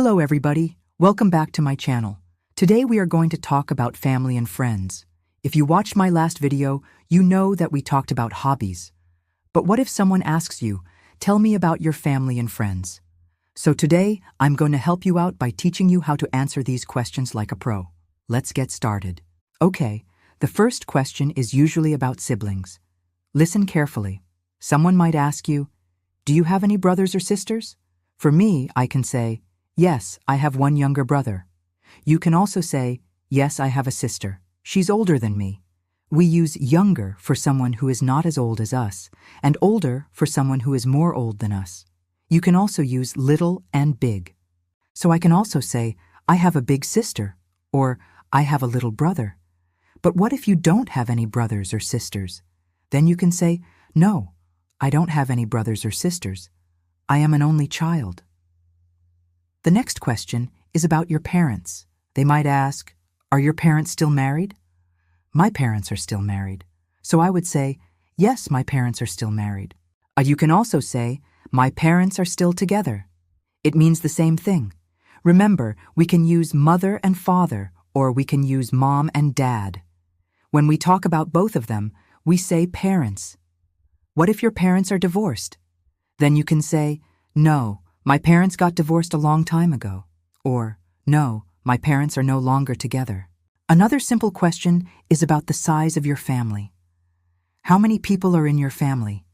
Hello everybody, welcome back to my channel. Today we are going to talk about family and friends. If you watched my last video, you know that we talked about hobbies. But what if someone asks you, tell me about your family and friends? So today, I'm going to help you out by teaching you how to answer these questions like a pro. Let's get started. Okay, the first question is usually about siblings. Listen carefully. Someone might ask you, do you have any brothers or sisters? For me, I can say, yes, I have one younger brother. You can also say, yes, I have a sister. She's older than me. We use younger for someone who is not as old as us, and older for someone who is more old than us. You can also use little and big. So I can also say, I have a big sister, or I have a little brother. But what if you don't have any brothers or sisters? Then you can say, no, I don't have any brothers or sisters. I am an only child. The next question is about your parents. They might ask, are your parents still married? My parents are still married. So I would say, yes, my parents are still married. You can also say, my parents are still together. It means the same thing. Remember, we can use mother and father, or we can use mom and dad. When we talk about both of them, we say parents. What if your parents are divorced? Then you can say, no, my parents got divorced a long time ago. Or, no, my parents are no longer together. Another simple question is about the size of your family. How many people are in your family?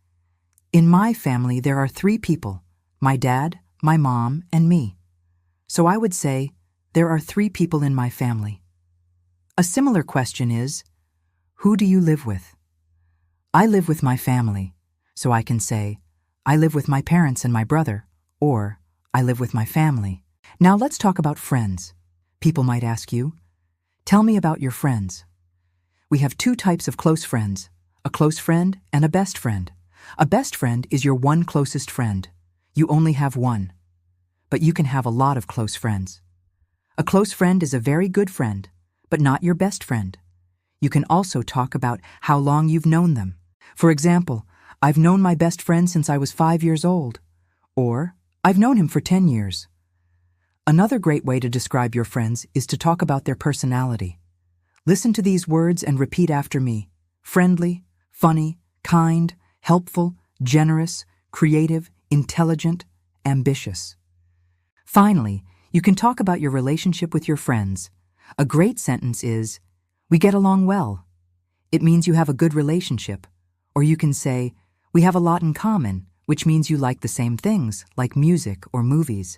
In my family, there are 3 people, my dad, my mom, and me. So I would say, there are 3 people in my family. A similar question is, who do you live with? I live with my family, so I can say, I live with my parents and my brother, or I live with my family. Now let's talk about friends. People might ask you, tell me about your friends. We have 2 types of close friends, a close friend and a best friend. A best friend is your one closest friend. You only have one. But you can have a lot of close friends. A close friend is a very good friend, but not your best friend. You can also talk about how long you've known them. For example, I've known my best friend since I was 5 years old. Or, I've known him for 10 years. Another great way to describe your friends is to talk about their personality. Listen to these words and repeat after me. Friendly, funny, kind, helpful, generous, creative, intelligent, ambitious. Finally, you can talk about your relationship with your friends. A great sentence is, we get along well. It means you have a good relationship. Or you can say, we have a lot in common, which means you like the same things, like music or movies.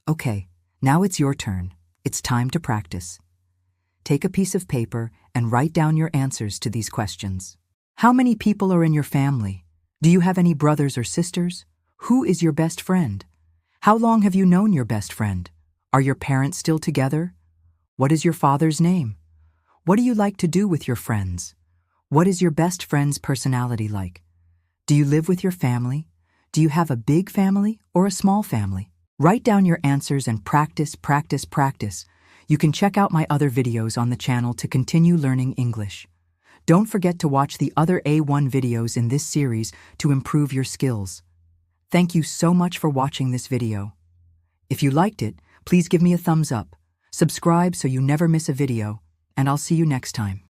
Okay, now it's your turn. It's time to practice. Take a piece of paper and write down your answers to these questions. How many people are in your family? Do you have any brothers or sisters? Who is your best friend? How long have you known your best friend? Are your parents still together? What is your father's name? What do you like to do with your friends? What is your best friend's personality like? Do you live with your family? Do you have a big family or a small family? Write down your answers and practice, practice, practice. You can check out my other videos on the channel to continue learning English. Don't forget to watch the other A1 videos in this series to improve your skills. Thank you so much for watching this video. If you liked it, please give me a thumbs up, subscribe so you never miss a video, and I'll see you next time.